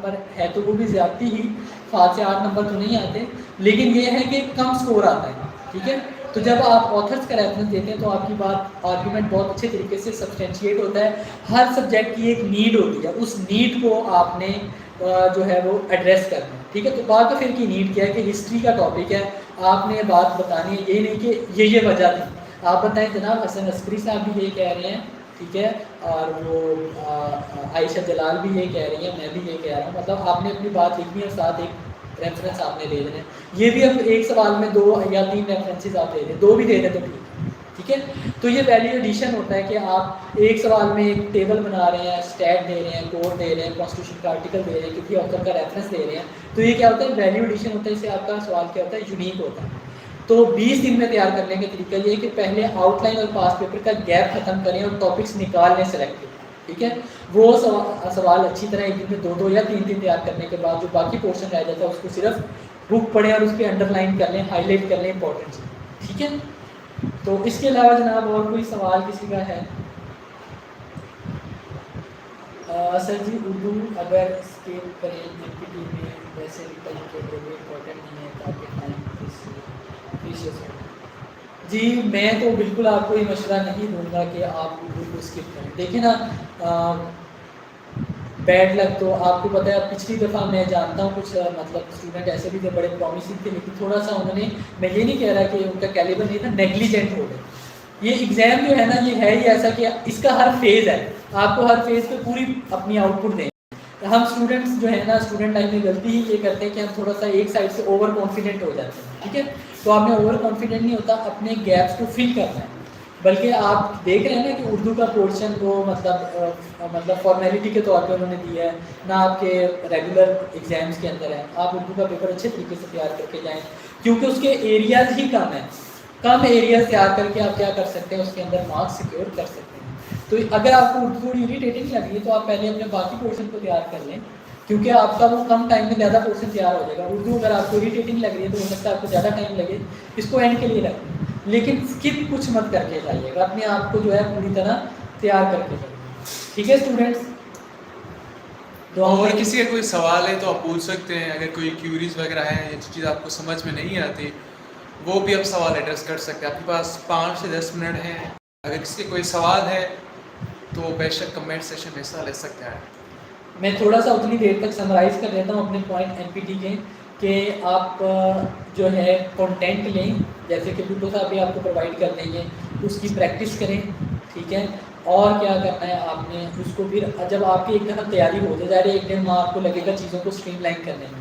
Number ہے تو وہ بھی زیادتی ہی، 7 سے 8 نمبر تو نہیں آتے، لیکن یہ ہے کہ کم سکور آتا ہے، ٹھیک ہے. تو جب آپ آتھرس کا ریفرنس دیتے ہیں تو آپ کی بات آرگیومنٹ بہت اچھے طریقے سے سبسٹینشیٹ ہوتا ہے. ہر سبجیکٹ کی ایک نیڈ ہوتی ہے، اس نیڈ کو آپ نے جو ہے وہ ایڈریس کرنا ہے، ٹھیک ہے. تو باقی کی نیڈ کیا ہے کہ ہسٹری کا ٹاپک ہے، آپ نے بات بتانی ہے، یہ نہیں کہ یہ وجہ تھی. آپ بتائیں جناب حسن عسکری صاحب بھی یہ کہہ رہے ہیں، ٹھیک ہے، اور وہ عائشہ جلال بھی یہ کہہ رہی ہیں، میں بھی یہ کہہ رہا ہوں. مطلب آپ نے اپنی بات لکھنی ہے اور ساتھ ایک ریفرنس آپ نے دے دینا ہے. یہ بھی اب ایک سوال میں 2 یا 3 ریفرنسز آپ دے دیں، 2 بھی دے دیں تو ٹھیک ہے. تو یہ ویلیو ایڈیشن ہوتا ہے کہ آپ ایک سوال میں ایک ٹیبل بنا رہے ہیں، اسٹیٹ دے رہے ہیں، کوڈ دے رہے ہیں، کانسٹیٹیوشن کا آرٹیکل دے رہے ہیں، کسی آتھر کا ریفرنس دے رہے ہیں. تو یہ کیا ہوتا ہے، ویلیو ایڈیشن ہوتا ہے. اس سے آپ کا سوال کیا ہوتا ہے، یونیک ہوتا ہے. تو 20 دن میں تیار کرنے کا طریقہ یہ ہے کہ پہلے آؤٹ لائن اور پاس پیپر کا گیپ ختم کریں اور ٹاپکس نکال لیں سلیکٹ، ٹھیک ہے. وہ سوال اچھی طرح ایک دن میں 2 یا 3 دن تیار کرنے کے بعد جو باقی پورشن رہ جاتا ہے اس کو صرف بک پڑھیں اور اس پہ انڈر لائن کر لیں، ہائی لائٹ کر لیں امپورٹنٹ، ٹھیک ہے. تو اس کے علاوہ جناب اور کوئی سوال کسی کا ہے؟ سر جی اردو اگر اسکیپ کریں MPT میں ویسے بھی کہیں کے لیے امپورٹنٹ نہیں ہے تاکہ ٹائم پریشیس ہو. جی میں تو بالکل آپ کو یہ مشورہ نہیں دوں گا کہ آپ اردو کو اسکپ کریں. دیکھیں نا، بیڈ لک تو آپ کو پتہ ہے. پچھلی دفعہ میں جانتا ہوں کچھ مطلب اسٹوڈنٹ ایسے بھی تھے بڑے پرومسنگ تھے، لیکن تھوڑا سا انہوں نے، میں یہ نہیں کہہ رہا کہ ان کا کیلیبر نہیں تھا، نیگلیجنٹ ہو گئے. یہ ایگزام جو ہے نا یہ ہے ہی ایسا کہ اس کا ہر فیز ہے، آپ کو ہر فیز پہ پوری اپنی آؤٹ پٹ دیں. ہم اسٹوڈنٹس جو ہے نا اسٹوڈنٹ لائف میں غلطی ہی یہ کرتے ہیں کہ ہم تھوڑا سا ایک سائڈ سے اوور کانفیڈنٹ ہو جاتے ہیں، ٹھیک ہے. تو آپ نے اوور کانفیڈنٹ نہیں ہوتا، اپنے گیپس کو فل کرنا ہے. بلکہ آپ دیکھ رہے ہیں نا کہ اردو کا پورشن وہ مطلب فارمیلٹی کے طور پہ انہوں نے دیا ہے، نہ آپ کے ریگولر ایگزامس کے اندر ہے. آپ اردو کا پیپر اچھے طریقے سے تیار کر کے جائیں، کیونکہ اس کے ایریاز ہی کم ہیں. کم ایریاز تیار کر کے آپ کیا کر سکتے ہیں، اس کے اندر مارکس سیکیور کر سکتے ہیں. تو اگر آپ کو اردو تھوڑی اریٹیٹنگ لگ رہی ہے تو آپ پہلے اپنے باقی پورشن کو تیار کر لیں، کیونکہ آپ کا وہ کم ٹائم میں زیادہ پورشن تیار ہو جائے گا. اردو اگر آپ کو اریٹیٹنگ لگ رہی ہے تو ہو سکتا ہے آپ کو زیادہ ٹائم لگے، اس کو اینڈ کے لیے رکھ لیں. لیکن اسکپ کچھ مت کر کے جائیے گا، اپنے آپ کو جو ہے پوری طرح تیار کر کے جائیے. ٹھیک ہے اسٹوڈنٹس. اور کسی کا کوئی سوال ہے تو آپ پوچھ سکتے ہیں. اگر کوئی کیوریز وغیرہ ہیں یا جو چیز آپ کو سمجھ میں نہیں آتی وہ بھی آپ سوال ایڈریس کر سکتے ہیں. آپ کے پاس 5 سے 10 منٹ ہیں. اگر کسی کا کوئی سوال ہے تو بے شک کمنٹ سیشن میں حصہ لے سکتے ہیں. میں تھوڑا سا اتنی دیر تک سمرائز کر دیتا ہوں اپنے پوائنٹ MPT کے، کہ آپ جو ہے کنٹینٹ لیں، جیسے کہ بٹو صاحب بھی آپ کو پرووائڈ کر دیں گے، اس کی پریکٹس کریں، ٹھیک ہے. اور کیا کرنا ہے آپ نے، اس کو پھر جب آپ کی ایک دفعہ تیاری ہو جائے، ظاہر ایک دن آپ کو لگے گا چیزوں کو اسٹریم لائن کرنے میں،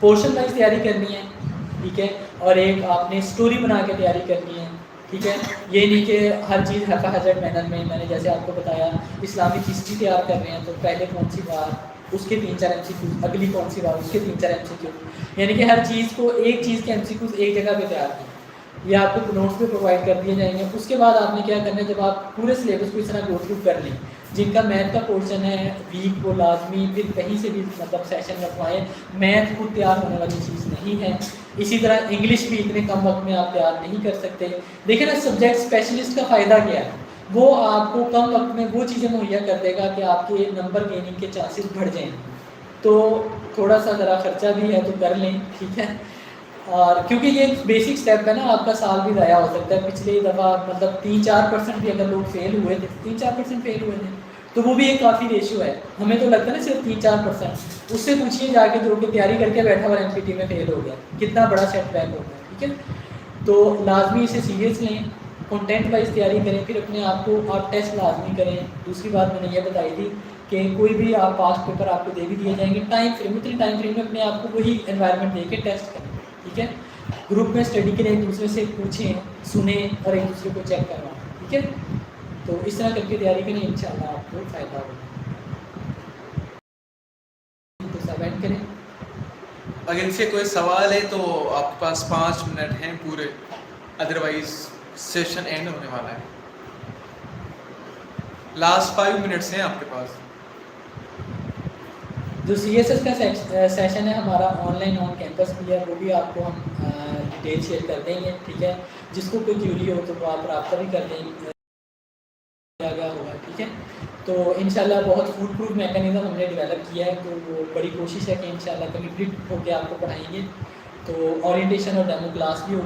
پورشن وائز تیاری کرنی ہے، ٹھیک ہے. اور ایک آپ نے اسٹوری بنا کے تیاری کرنی ہے، ٹھیک ہے. یہ نہیں کہ ہر چیز حفاظت مینر میں نے جیسے آپ کو بتایا اسلامک ہسٹری تیار کر رہے ہیں تو پہلے کون سی بات اس کے 3-4 MCQ، اگلی کون سی بات اس کے 3-4 MCQ، یعنی کہ ہر چیز کو ایک چیز کے MCQ ایک جگہ پہ تیار کریں. یہ آپ کو نوٹس پہ پرووائڈ کر دیے جائیں گے. اس کے بعد آپ نے کیا کرنا ہے، جب آپ پورے سلیبس کو اس طرح گو تھرو کر لیں، جن کا میتھ کا پورشن ہے ویک وہ لازمی پھر کہیں سے بھی مطلب سیشن رکھوائیں. میتھ خود تیار ہونے والی چیز نہیں ہے. اسی طرح انگلش بھی اتنے کم وقت میں آپ تیار نہیں کر سکتے. دیکھیں نا سبجیکٹ اسپیشلسٹ کا فائدہ کیا ہے، وہ آپ کو کم وقت میں وہ چیزیں مہیا کر دے گا کہ آپ کے نمبر گیننگ کے چانسز بڑھ جائیں. تو تھوڑا سا ذرا خرچہ بھی ہے تو کر لیں، ٹھیک ہے. اور کیونکہ یہ ایک بیسک سٹیپ ہے نا، آپ کا سال بھی ضائع ہو سکتا ہے. پچھلی دفعہ مطلب 3-4% بھی اگر لوگ فیل ہوئے تھے، 3-4% فیل ہوئے تھے تو وہ بھی ایک کافی ریشو ہے. ہمیں تو لگتا ہے نا صرف 3-4%، اس سے پوچھیے جا کے جو کہ تیاری کر کے بیٹھا ہوا MPT میں فیل ہو گیا، کتنا بڑا سیٹ بیک ہوتا ہے، ٹھیک ہے. تو لازمی اسے سیریس لیں، کنٹینٹ وائز تیاری کریں، پھر اپنے آپ کو آپ ٹیسٹ لازمی کریں. دوسری بات میں نے یہ بتائی تھی کہ کوئی بھی آپ پاسٹ پیپر آپ کو دے بھی دیے جائیں گے، ٹائم فریم اتنی ٹائم فریم میں اپنے آپ کو وہی انوائرمنٹ دے کے ٹیسٹ کریں، ٹھیک ہے. گروپ میں اسٹڈی کے لیے ایک دوسرے سے پوچھیں، سنیں اور ایک دوسرے کو چیک کروائیں، ٹھیک ہے. تو اس طرح کر کے تیاری کریں، انشاءاللہ آپ کو فائدہ ہوگا. تو سب اینڈ کریں. اگر ان سے کوئی سوال ہے تو آپ کے پاس 5 منٹ ہیں پورے، ادروائز سیشن اینڈ ہونے والا ہے. لاسٹ 5 منٹس ہیں آپ کے پاس. جو CSS کا سیشن ہے ہمارا آن لائن آن کیمپس بھی ہے، وہ بھی آپ کو ہم ڈیٹیل شیئر کر دیں گے، ٹھیک ہے. جس کو کوئی کیوری ہو تو وہ آپ رابطہ بھی کر دیں گے، ہوگا، ٹھیک ہے. تو انشاءاللہ بہت فول پروف میکانزم ہم نے ڈیولپ کیا ہے، تو وہ بڑی کوشش ہے کہ انشاءاللہ کمپلیٹ ہو کے آپ کو پڑھائیں گے. تو اورینٹیشن اور ڈیمو کلاس بھی ہوگی.